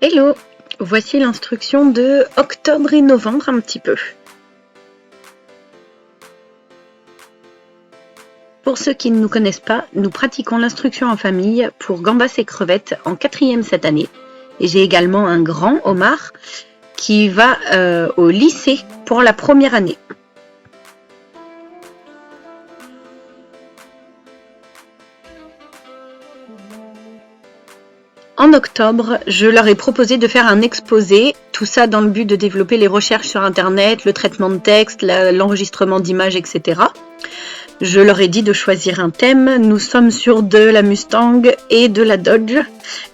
Hello! Voici l'instruction de octobre et novembre un petit peu. Pour ceux qui ne nous connaissent pas, nous pratiquons l'instruction en famille pour gambas et crevettes en 4e cette année. Et j'ai également un grand Omar qui va au lycée pour la première année. En octobre, je leur ai proposé de faire un exposé, tout ça dans le but de développer les recherches sur internet, le traitement de texte, l'enregistrement d'images, etc. Je leur ai dit de choisir un thème. Nous sommes sur de la Mustang et de la Dodge.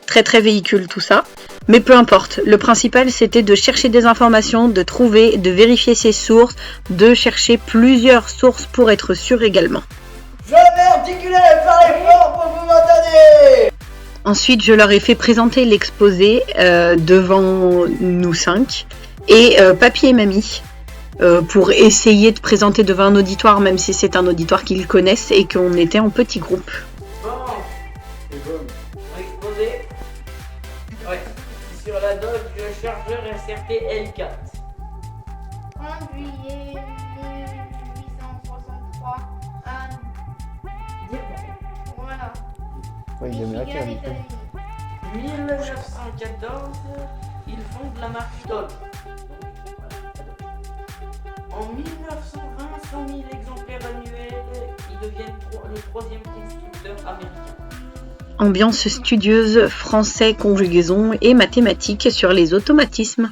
Très véhicule tout ça. Mais peu importe. Le principal c'était de chercher des informations, de trouver, de vérifier ses sources, de chercher plusieurs sources pour être sûr également. Je vais articuler, parler fort pour que vous m'entendiez. Ensuite, je leur ai fait présenter l'exposé devant nous 5 et papy et mamie. Pour essayer de présenter devant un auditoire, même si c'est un auditoire qu'ils connaissent et qu'on était en petit groupe. Bon, c'est bon. Exposé. Ouais. Sur la Dodge Charger SRT L4. 30 juillet 1863 à voilà. Ouais, il est Michigan, américain. États-Unis. 1914, ils fondent la marque Dodge. En 1920, 100 000 exemplaires annuels, ils deviennent le 3e constructeur américain. Ambiance studieuse, français, conjugaison et mathématiques sur les automatismes.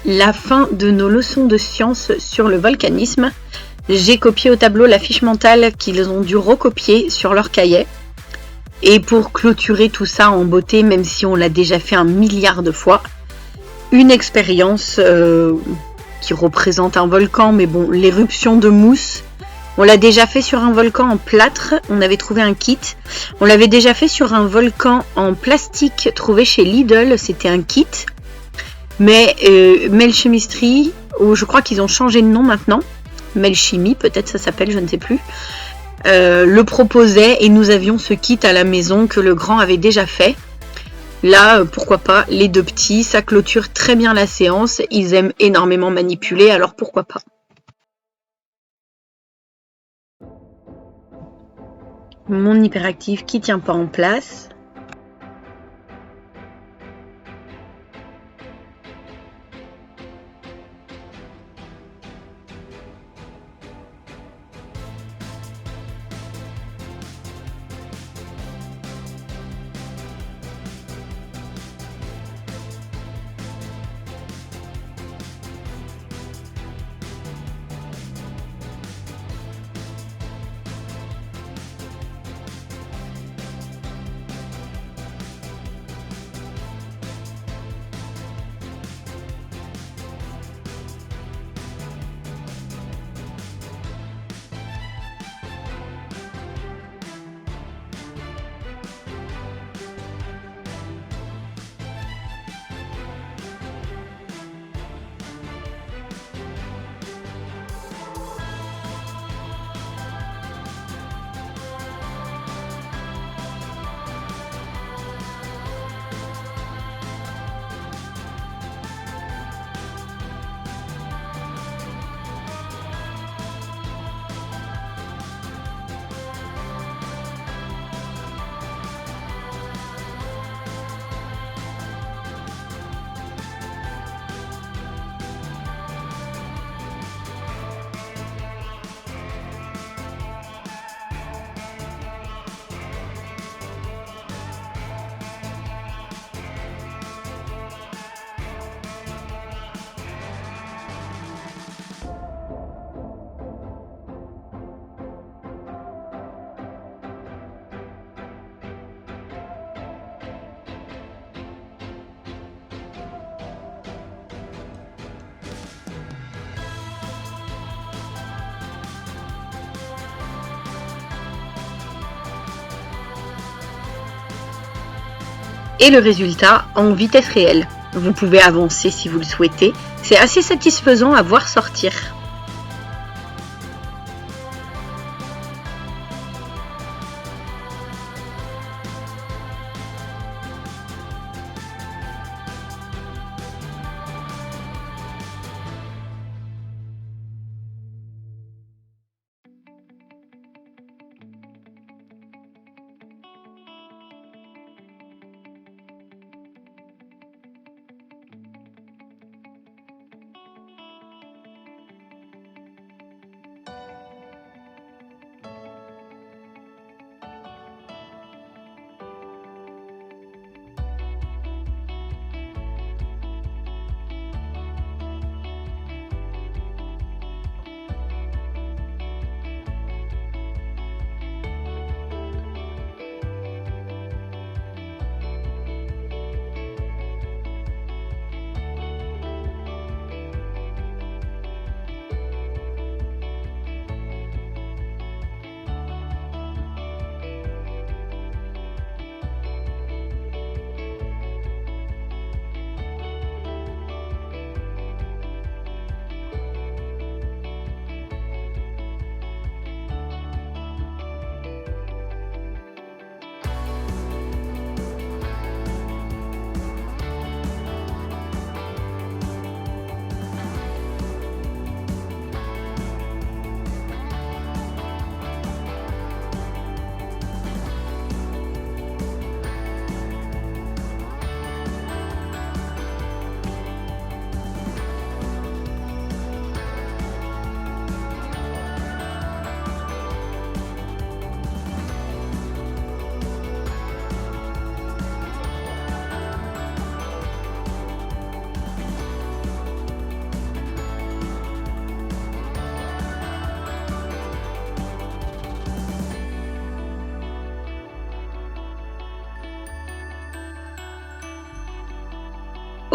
La fin de nos leçons de sciences sur le volcanisme. J'ai copié au tableau la fiche mentale qu'ils ont dû recopier sur leur cahier. Et pour clôturer tout ça en beauté, même si on l'a déjà fait 1 milliard de fois, une expérience qui représente un volcan, mais bon, l'éruption de mousse. On l'a déjà fait sur un volcan en plâtre, on avait trouvé un kit. On l'avait déjà fait sur un volcan en plastique trouvé chez Lidl, c'était un kit. Mais Melchemistry, ou je crois qu'ils ont changé de nom maintenant, Melchimie peut-être ça s'appelle, je ne sais plus, le proposait et nous avions ce kit à la maison que le grand avait déjà fait. Là, pourquoi pas, les deux petits, ça clôture très bien la séance, ils aiment énormément manipuler, alors pourquoi pas. Mon hyperactif qui tient pas en place. Et le résultat en vitesse réelle. Vous pouvez avancer si vous le souhaitez. C'est assez satisfaisant à voir sortir.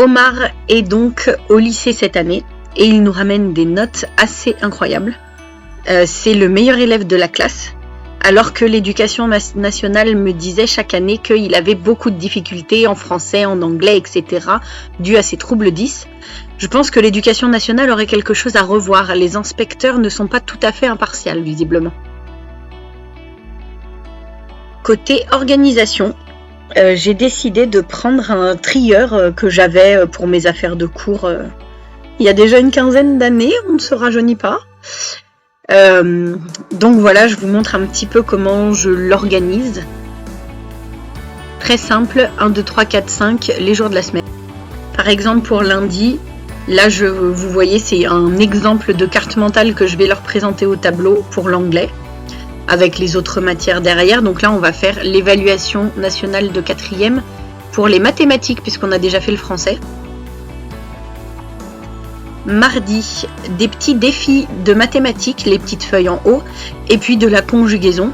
Omar est donc au lycée cette année et il nous ramène des notes assez incroyables. C'est le meilleur élève de la classe, alors que l'éducation nationale me disait chaque année qu'il avait beaucoup de difficultés en français, en anglais, etc., dû à ses troubles 10. Je pense que l'éducation nationale aurait quelque chose à revoir. Les inspecteurs ne sont pas tout à fait impartials, visiblement. Côté organisation, j'ai décidé de prendre un trieur que j'avais pour mes affaires de cours il y a déjà une quinzaine d'années, on ne se rajeunit pas. Donc voilà, je vous montre un petit peu comment je l'organise. Très simple, 1, 2, 3, 4, 5, les jours de la semaine. Par exemple pour lundi, là vous voyez c'est un exemple de carte mentale que je vais leur présenter au tableau pour l'anglais, avec les autres matières derrière. Donc là on va faire l'évaluation nationale de 4e pour les mathématiques puisqu'on a déjà fait le français. Mardi, des petits défis de mathématiques, les petites feuilles en haut, et puis de la conjugaison.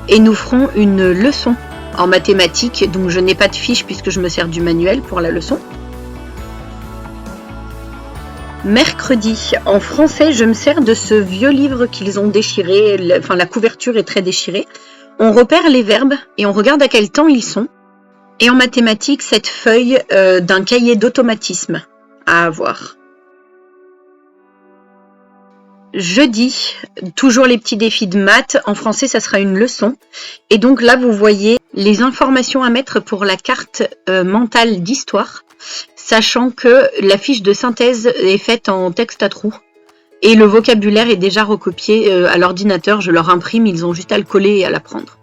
Et nous ferons une leçon en mathématiques, donc je n'ai pas de fiche puisque je me sers du manuel pour la leçon. Mercredi, en français, je me sers de ce vieux livre qu'ils ont déchiré, la couverture est très déchirée. On repère les verbes et on regarde à quel temps ils sont. Et en mathématiques, cette feuille d'un cahier d'automatisme à avoir. Jeudi, toujours les petits défis de maths. En français, ça sera une leçon. Et donc là, vous voyez les informations à mettre pour la carte mentale d'histoire, sachant que la fiche de synthèse est faite en texte à trous. Et le vocabulaire est déjà recopié à l'ordinateur. Je leur imprime, ils ont juste à le coller et à l'apprendre.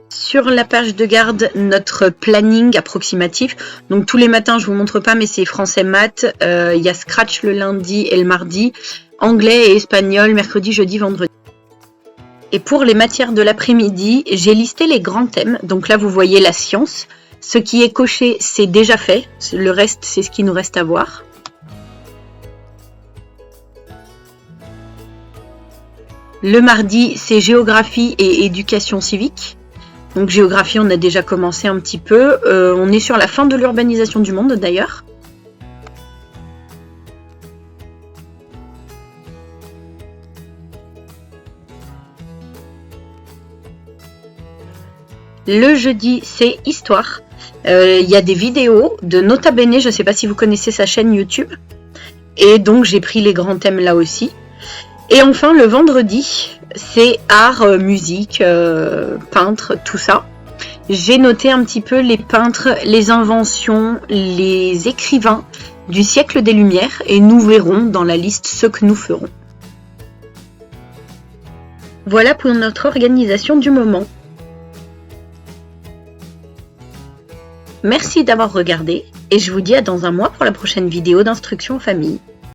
Sur la page de garde, notre planning approximatif. Donc tous les matins, je vous montre pas, mais c'est français maths. Il y a Scratch le lundi et le mardi. Anglais et espagnol, mercredi, jeudi, vendredi. Et pour les matières de l'après-midi, j'ai listé les grands thèmes. Donc là, vous voyez la science. Ce qui est coché, c'est déjà fait. Le reste, c'est ce qui nous reste à voir. Le mardi, c'est géographie et éducation civique. Donc géographie, on a déjà commencé un petit peu. On est sur la fin de l'urbanisation du monde, d'ailleurs. Le jeudi, c'est histoire. Il y a des vidéos de Nota Bene, je ne sais pas si vous connaissez sa chaîne YouTube. Et donc, j'ai pris les grands thèmes là aussi. Et enfin, le vendredi, c'est art, musique, peintre, tout ça. J'ai noté un petit peu les peintres, les inventions, les écrivains du siècle des Lumières. Et nous verrons dans la liste ce que nous ferons. Voilà pour notre organisation du moment. Merci d'avoir regardé et je vous dis à dans un mois pour la prochaine vidéo d'instruction en famille.